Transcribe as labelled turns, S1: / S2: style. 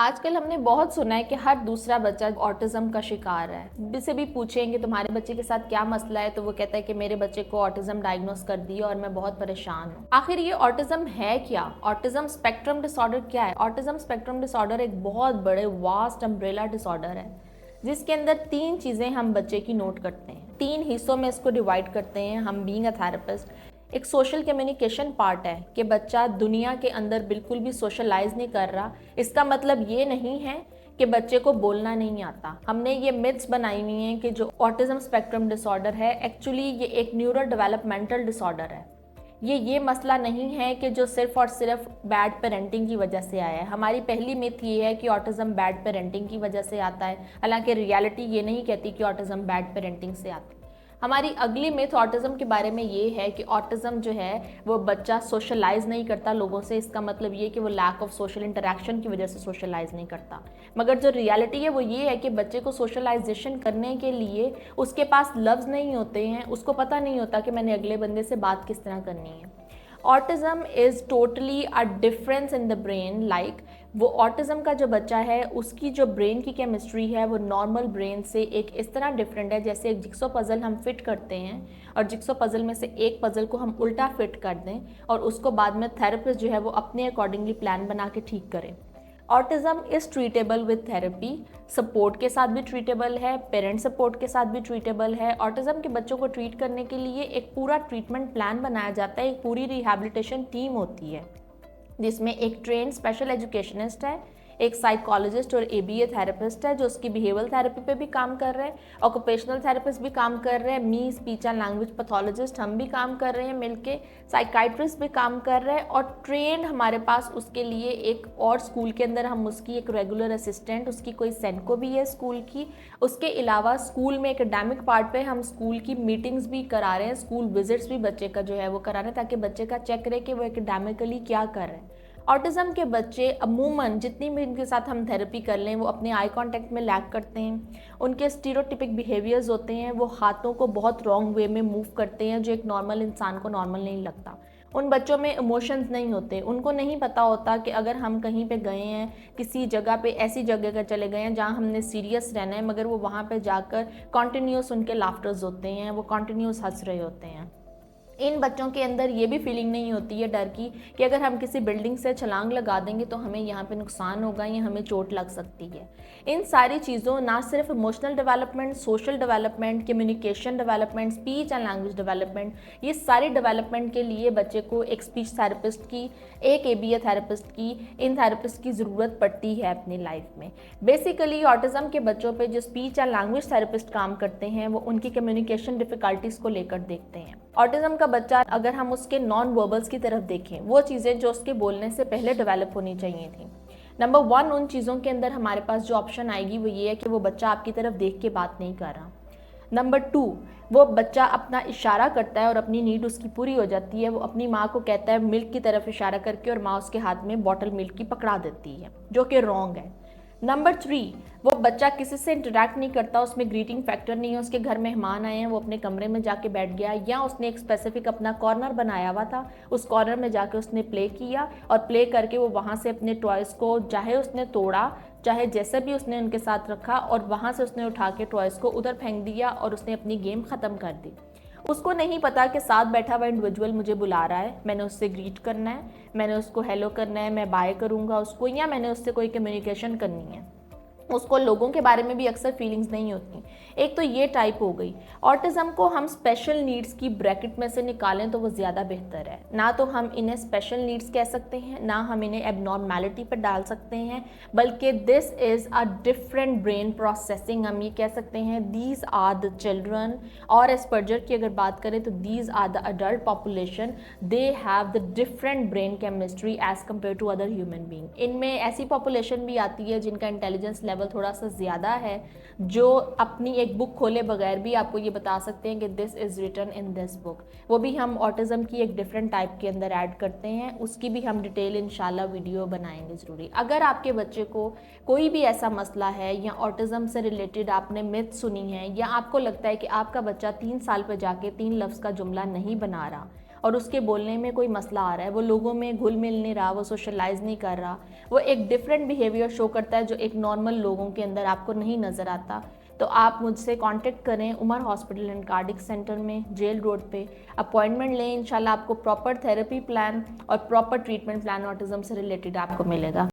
S1: आजकल हमने बहुत सुना है कि हर दूसरा बच्चा ऑटिज्म का शिकार है। जिससे भी पूछेंगे तुम्हारे बच्चे के साथ क्या मसला है, तो वो कहता है कि मेरे बच्चे को ऑटिज्म डायग्नोस कर दिया और मैं बहुत परेशान हूँ। आखिर ये ऑटिज्म है क्या? ऑटिज्म स्पेक्ट्रम डिसऑर्डर क्या है? ऑटिज्म स्पेक्ट्रम डिसऑर्डर एक बहुत बड़े वास्ट अम्ब्रेला डिसऑर्डर है जिसके अंदर 3 चीज़ें हम बच्चे की नोट करते हैं। 3 हिस्सों में इसको डिवाइड करते हैं हम बीइंग अ थेरेपिस्ट। एक सोशल कम्युनिकेशन पार्ट है कि बच्चा दुनिया के अंदर बिल्कुल भी सोशलाइज नहीं कर रहा। इसका मतलब ये नहीं है कि बच्चे को बोलना नहीं आता। हमने ये मिथ्स बनाई हुई हैं कि जो ऑटिज्म स्पेक्ट्रम डिसऑर्डर है एक्चुअली ये एक न्यूरो डेवलपमेंटल डिसऑर्डर है। ये मसला नहीं है कि जो सिर्फ और सिर्फ बैड पेरेंटिंग की वजह से आया है। हमारी पहली मिथ ये है कि ऑटिज्म बैड पेरेंटिंग की वजह से आता है, हालांकि रियलिटी ये नहीं कहती कि ऑटिज्म बैड पेरेंटिंग से आता है। हमारी अगली मिथ ऑटिज्म के बारे में ये है कि ऑटिज्म जो है वो बच्चा सोशलाइज नहीं करता लोगों से। इसका मतलब ये कि वो लैक ऑफ सोशल इंटरेक्शन की वजह से सोशलाइज नहीं करता। मगर जो रियलिटी है वो ये है कि बच्चे को सोशलाइजेशन करने के लिए उसके पास लफ्ज़ नहीं होते हैं, उसको पता नहीं होता कि मैंने अगले बंदे से बात किस तरह करनी है। Autism is totally a difference in the brain. Like वो ऑटिज्म का जो बच्चा है उसकी जो ब्रेन की केमिस्ट्री है वो नॉर्मल ब्रेन से एक इस तरह डिफरेंट है जैसे एक जिक्सो पज़ल हम फिट करते हैं और जिक्सो पज़ल में से एक पज़ल को हम उल्टा फिट कर दें और उसको बाद में थेरेपिस्ट जो है वो अपने अकॉर्डिंगली प्लान बना के ठीक करें। Autism is treatable with therapy. Support के साथ भी ट्रीटेबल है, पेरेंट सपोर्ट के साथ भी ट्रीटेबल है। ऑटिज्म के बच्चों को ट्रीट करने के लिए एक पूरा ट्रीटमेंट प्लान बनाया जाता है, एक पूरी रिहैबिलिटेशन टीम होती है जिसमें एक ट्रेन स्पेशल एजुकेशनिस्ट है, एक साइकोलॉजिस्ट और एबीए थेरेपिस्ट है जो उसकी बिहेवियरल थेरेपी पे भी काम कर रहे हैं, ऑक्यूपेशनल थेरेपिस्ट भी काम कर रहे हैं, मी स्पीच एंड लैंग्वेज पैथोलॉजिस्ट हम भी काम कर रहे हैं मिलके, साइकाइट्रिस्ट भी काम कर रहे हैं और ट्रेंड हमारे पास उसके लिए एक और स्कूल के अंदर हम उसकी एक रेगुलर असिस्टेंट, उसकी कोई सेनको भी है स्कूल की। उसके अलावा स्कूल में एकेडमिक पार्ट पे हम स्कूल की मीटिंग्स भी करा रहे हैं, स्कूल विजिट्स भी बच्चे का जो है वो करा रहे हैं ताकि बच्चे का चेक रहे कि वो एकेडमिकली क्या कर रहे हैं। ऑटिज्म के बच्चे अमूमन जितनी भी इनके साथ हम थेरेपी कर लें वो अपने आई कांटेक्ट में लैक करते हैं। उनके स्टीरियोटिपिक बिहेवियर्स होते हैं, वो हाथों को बहुत रॉन्ग वे में मूव करते हैं जो एक नॉर्मल इंसान को नॉर्मल नहीं लगता। उन बच्चों में इमोशंस नहीं होते, उनको नहीं पता होता कि अगर हम कहीं पे गए हैं किसी जगह पे, ऐसी जगह का चले गए हैं जहाँ हमने सीरियस रहना है, मगर वो वहाँ पे जाकर कॉन्टीन्यूस उनके लाफ्टर्स होते हैं, वो कॉन्टीन्यूस हंस रहे होते हैं। इन बच्चों के अंदर ये भी फीलिंग नहीं होती है डर की कि अगर हम किसी बिल्डिंग से छलांग लगा देंगे तो हमें यहाँ पे नुकसान होगा या हमें चोट लग सकती है। इन सारी चीज़ों ना सिर्फ emotional development, social development, communication development, speech and language development, ये सारी डेवलपमेंट के लिए बच्चे को एक स्पीच थेरेपिस्ट की, एक एबीए थेरेपिस्ट की, इन थेरेपिस्ट की ज़रूरत पड़ती है अपनी लाइफ में। बेसिकली ऑटिज्म के बच्चों पे जो स्पीच एंड लैंग्वेज थेरेपिस्ट काम करते हैं वो उनकी कम्युनिकेशन डिफ़िकल्टीज़ को लेकर देखते हैं। ऑटिज्म का बच्चा अगर हम उसके नॉन वर्बल्स की तरफ देखें, वो चीज़ें जो उसके बोलने से पहले डेवलप होनी चाहिए थी। नंबर 1 उन चीज़ों के अंदर हमारे पास जो ऑप्शन आएगी वो ये है कि वो बच्चा आपकी तरफ देख के बात नहीं कर रहा। नंबर 2 वो बच्चा अपना इशारा करता है और अपनी नीड उसकी पूरी हो जाती है, वो अपनी माँ को कहता है मिल्क की तरफ इशारा करके और माँ उसके हाथ में बॉटल मिल्क की पकड़ा देती है जो कि रॉन्ग है। नंबर 3 वो बच्चा किसी से इंटरेक्ट नहीं करता, उसमें ग्रीटिंग फैक्टर नहीं है, उसके घर मेहमान आए हैं वो अपने कमरे में जाके बैठ गया या उसने एक स्पेसिफिक अपना कॉर्नर बनाया हुआ था, उस कॉर्नर में जाके उसने प्ले किया और प्ले करके वो वहाँ से अपने टॉयज़ को चाहे उसने तोड़ा, चाहे जैसे भी उसने उनके साथ रखा और वहाँ से उसने उठा के टॉयज़ को उधर फेंक दिया और उसने अपनी गेम ख़त्म कर दी। उसको नहीं पता कि साथ बैठा हुआ इंडिविजुअल मुझे बुला रहा है, मैंने उससे ग्रीट करना है, मैंने उसको हेलो करना है, मैं बाय करूँगा उसको, या मैंने उससे कोई कम्युनिकेशन करनी है। उसको लोगों के बारे में भी अक्सर फीलिंग्स नहीं होती। एक तो ये टाइप हो गई। ऑटिज्म को हम स्पेशल नीड्स की ब्रैकेट में से निकालें तो वो ज़्यादा बेहतर है। ना तो हम इन्हें स्पेशल नीड्स कह सकते हैं, ना हम इन्हें एबनॉर्मेलिटी पर डाल सकते हैं, बल्कि this is a different brain processing. हम ये कह सकते हैं दीज आर द चिल्ड्रन, और एस्पर्जर की अगर बात करें तो these are the adult population, they have the different brain chemistry as compare to other human being. इनमें ऐसी पॉपुलेशन भी आती है जिनका इंटेलिजेंस लेवल थोड़ा सा ज़्यादा है, जो अपनी एक बुक खोले बगैर भी आपको ये बता सकते हैं कि this is written in this book. वो भी हम ऑटिज्म की एक डिफरेंट टाइप के अंदर ऐड करते हैं, उसकी भी हम डिटेल इंशाल्लाह वीडियो बनाएंगे ज़रूरी। अगर आपके बच्चे को कोई भी ऐसा मसला है या ऑटिज्म से रिलेटेड आपने मिथ सुनी है या आपको लगता है कि आपका बच्चा 3 साल पर जाके 3 लफ्ज़ का जुमला नहीं बना रहा और उसके बोलने में कोई मसला आ रहा है, वो लोगों में घुल मिल नहीं रहा, वो सोशलाइज नहीं कर रहा, वो एक डिफरेंट बिहेवियर शो करता है जो एक नॉर्मल लोगों के अंदर आपको नहीं नज़र आता, तो आप मुझसे कांटेक्ट करें Umar hospital and cardiac centre में, जेल रोड पे। अपॉइंटमेंट लें, इंशाल्लाह आपको प्रॉपर थेरेपी प्लान और प्रॉपर ट्रीटमेंट प्लान ऑटिज्म से रिलेटेड आपको मिलेगा।